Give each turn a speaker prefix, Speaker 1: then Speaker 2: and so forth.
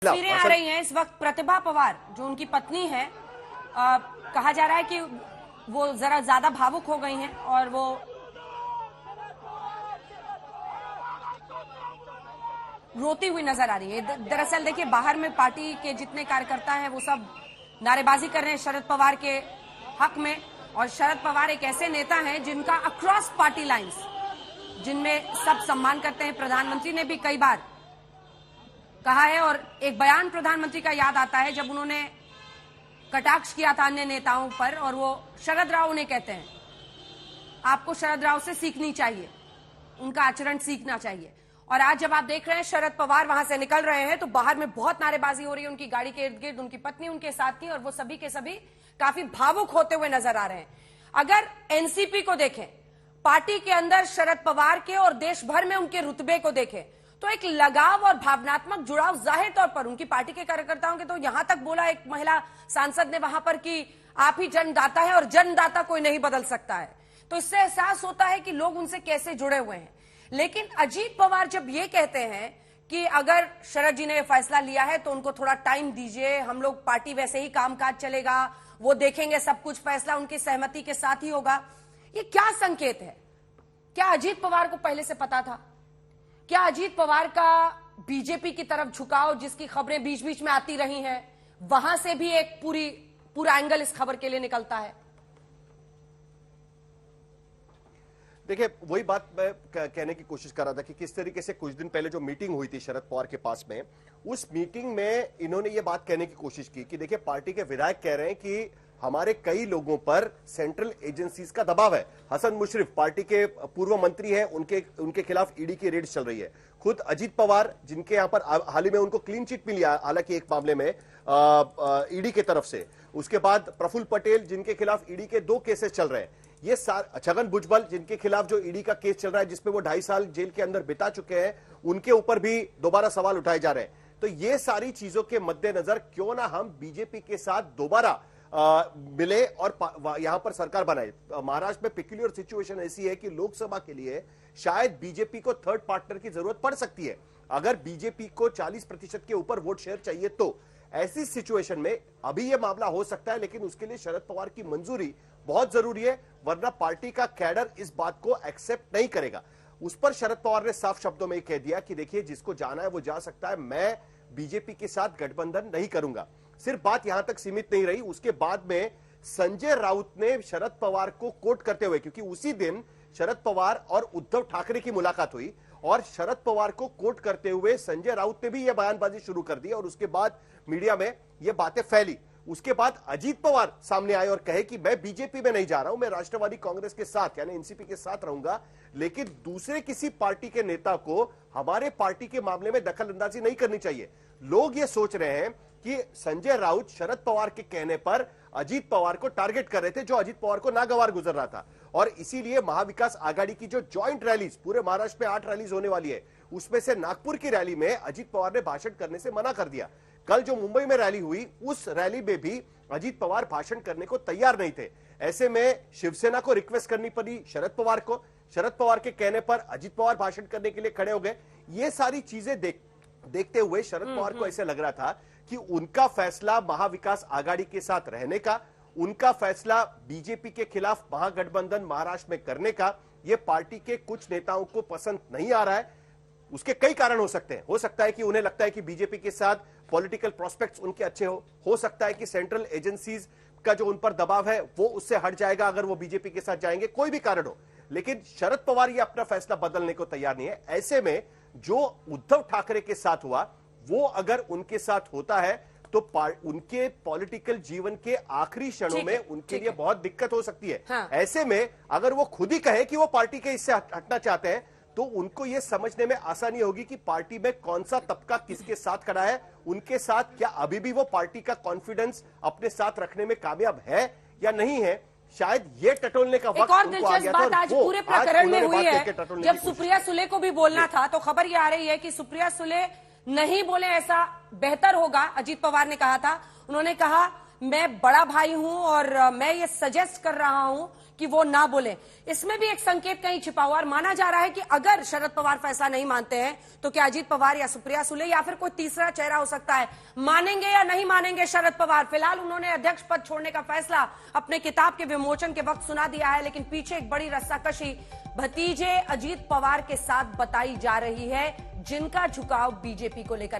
Speaker 1: तस्वीरें आ रही हैं इस वक्त प्रतिभा पवार जो उनकी पत्नी है, कहा जा रहा है कि वो जरा ज्यादा भावुक हो गई हैं और वो रोती हुई नजर आ रही है। दरअसल देखिए, बाहर में पार्टी के जितने कार्यकर्ता हैं वो सब नारेबाजी कर रहे हैं शरद पवार के हक में, और शरद पवार एक ऐसे नेता हैं जिनका अक्रॉस पार्टी लाइंस, जिनमें सब सम्मान करते हैं। प्रधानमंत्री ने भी कई बार कहा है, और एक बयान प्रधानमंत्री का याद आता है जब उन्होंने कटाक्ष किया था अन्य नेताओं पर, और वो शरद राव उन्हें कहते हैं आपको शरद राव से सीखनी चाहिए, उनका आचरण सीखना चाहिए। और आज जब आप देख रहे हैं शरद पवार वहां से निकल रहे हैं तो बाहर में बहुत नारेबाजी हो रही है उनकी गाड़ी के इर्द गिर्द, उनकी पत्नी उनके साथ थी, और वो सभी के सभी काफी भावुक होते हुए नजर आ रहे हैं। अगर एनसीपी को देखें, पार्टी के अंदर शरद पवार के और देश भर में उनके रुतबे को देखें, तो एक लगाव और भावनात्मक जुड़ाव जाहिर तौर पर उनकी पार्टी के कार्यकर्ताओं के, तो यहां तक बोला एक महिला सांसद ने वहां पर कि आप ही जन्मदाता है और जन्मदाता कोई नहीं बदल सकता है। तो इससे एहसास होता है कि लोग उनसे कैसे जुड़े हुए हैं। लेकिन अजीत पवार जब ये कहते हैं कि अगर शरद जी ने यह फैसला लिया है तो उनको थोड़ा टाइम दीजिए, हम लोग पार्टी वैसे ही कामकाज चलेगा, वो देखेंगे सब कुछ फैसला उनकी सहमति के साथ ही होगा, ये क्या संकेत है? क्या अजीत पवार को पहले से पता था? क्या अजीत पवार का बीजेपी की तरफ झुकाव, जिसकी खबरें बीच बीच में आती रही हैं, वहां से भी एक पूरा एंगल इस खबर के लिए निकलता है?
Speaker 2: देखिए, वही बात मैं कहने की कोशिश कर रहा था कि किस तरीके से कुछ दिन पहले जो मीटिंग हुई थी शरद पवार के पास में, उस मीटिंग में इन्होंने ये बात कहने की कोशिश की कि देखिए, पार्टी के विधायक कह रहे हैं कि हमारे कई लोगों पर सेंट्रल एजेंसीज का दबाव है। हसन मुशर्रफ पार्टी के पूर्व मंत्री हैं, उनके खिलाफ ईडी की रेड चल रही है। खुद अजीत पवार, जिनके यहां पर हाल ही में उनको क्लीन चिट मिली हालांकि एक मामले में ईडी की तरफ से, उसके बाद प्रफुल्ल पटेल जिनके खिलाफ ईडी के 2 केसेस चल रहे हैं, ये छगन भुजबल जिनके खिलाफ जो ईडी का केस चल रहा है जिसमें वो 2.5 साल जेल के अंदर बिता चुके हैं, उनके ऊपर भी दोबारा सवाल उठाए जा रहे हैं। तो ये सारी चीजों के मद्देनजर क्यों ना हम बीजेपी के साथ दोबारा मिले और यहां पर सरकार बनाए। महाराष्ट्र में पेक्यूलियर सिचुएशन ऐसी है कि लोकसभा के लिए शायद बीजेपी को थर्ड पार्टनर की जरूरत पड़ सकती है। अगर बीजेपी को 40% के ऊपर वोट शेयर चाहिए तो ऐसी सिचुएशन में अभी यह मामला हो सकता है, लेकिन उसके लिए शरद पवार की मंजूरी बहुत जरूरी है, वरना पार्टी का कैडर इस बात को एक्सेप्ट नहीं करेगा। उस पर शरद पवार ने साफ शब्दों में कह दिया कि देखिए, जिसको जाना है वो जा सकता है, मैं बीजेपी के साथ गठबंधन नहीं करूंगा। सिर्फ बात यहां तक सीमित नहीं रही, उसके बाद में संजय राउत ने शरद पवार को कोट करते हुए, क्योंकि उसी दिन शरद पवार और उद्धव ठाकरे की मुलाकात हुई, और शरद पवार को कोट करते हुए संजय राउत ने भी यह बयानबाजी शुरू कर दी और उसके बाद मीडिया में यह बातें फैली। उसके बाद अजीत पवार सामने आए और कहे कि मैं बीजेपी में नहीं जा रहा हूं, मैं राष्ट्रवादी कांग्रेस के साथ यानी एनसीपी के साथ रहूंगा, लेकिन दूसरे किसी पार्टी के नेता को हमारे पार्टी के मामले में दखल अंदाजी नहीं करनी चाहिए। लोग ये सोच रहे हैं कि संजय राउत शरद पवार के कहने पर अजीत पवार को टारगेट कर रहे थे, जो अजीत पवार को नागवार गुजर रहा था, और इसीलिए महाविकास आघाड़ी की जो ज्वाइंट रैलीज पूरे महाराष्ट्र में 8 रैलीज होने वाली है, उसमें से नागपुर की रैली में अजीत पवार ने भाषण करने से मना कर दिया। कल जो मुंबई में रैली हुई, उस रैली में भी अजीत पवार भाषण करने को तैयार नहीं थे। ऐसे में शिवसेना को रिक्वेस्ट करनी पड़ी शरद पवार को, शरद पवार के कहने पर अजीत पवार भाषण करने के लिए खड़े हो गए। ये सारी चीजें देखते हुए शरद पवार को ऐसे लग रहा था कि उनका फैसला महाविकास आघाड़ी के साथ रहने का, उनका फैसला बीजेपी के खिलाफ महागठबंधन महाराष्ट्र में करने का, यह पार्टी के कुछ नेताओं को पसंद नहीं आ रहा है। उसके कई कारण हो सकते हैं। हो सकता है कि उन्हें लगता है कि बीजेपी के साथ पॉलिटिकल प्रोस्पेक्ट्स उनके अच्छे हो सकता है कि सेंट्रल एजेंसीज का जो उन पर दबाव है वो उससे हट जाएगा अगर वो बीजेपी के साथ जाएंगे, कोई भी कारण हो। लेकिन शरद पवार ये अपना फैसला बदलने को तैयार नहीं है। ऐसे में जो उद्धव ठाकरे के साथ हुआ, वो अगर उनके साथ होता है तो उनके पॉलिटिकल जीवन के आखिरी क्षणों में उनके लिए बहुत दिक्कत हो सकती है। हाँ। ऐसे में अगर वो खुद ही कहे कि वो पार्टी के इससे हटना चाहते हैं, तो उनको यह समझने में आसानी होगी कि पार्टी में कौन सा तबका किसके साथ खड़ा है, उनके साथ क्या अभी भी वो पार्टी का कॉन्फिडेंस अपने साथ रखने में कामयाब है या नहीं है। शायद ये टटोलने का वक्त
Speaker 1: और दिलचस्प बात आज पूरे प्रकरण में हुई है, जब सुप्रिया सुले को भी बोलना था तो खबर ये आ रही है कि सुप्रिया सुले नहीं बोले, ऐसा बेहतर होगा, अजीत पवार ने कहा था। उन्होंने कहा मैं बड़ा भाई हूं और मैं ये सजेस्ट कर रहा हूं कि वो ना बोले। इसमें भी एक संकेत कहीं छिपा हुआ और माना जा रहा है कि अगर शरद पवार फैसला नहीं मानते हैं तो क्या अजीत पवार या सुप्रिया सुले या फिर कोई तीसरा चेहरा हो सकता है। मानेंगे या नहीं मानेंगे शरद पवार। फिलहाल उन्होंने अध्यक्ष पद छोड़ने का फैसला अपने किताब के विमोचन के वक्त सुना दिया है, लेकिन पीछे एक बड़ी रस्साकशी भतीजे अजीत पवार के साथ बताई जा रही है, जिनका झुकाव बीजेपी को लेकर है।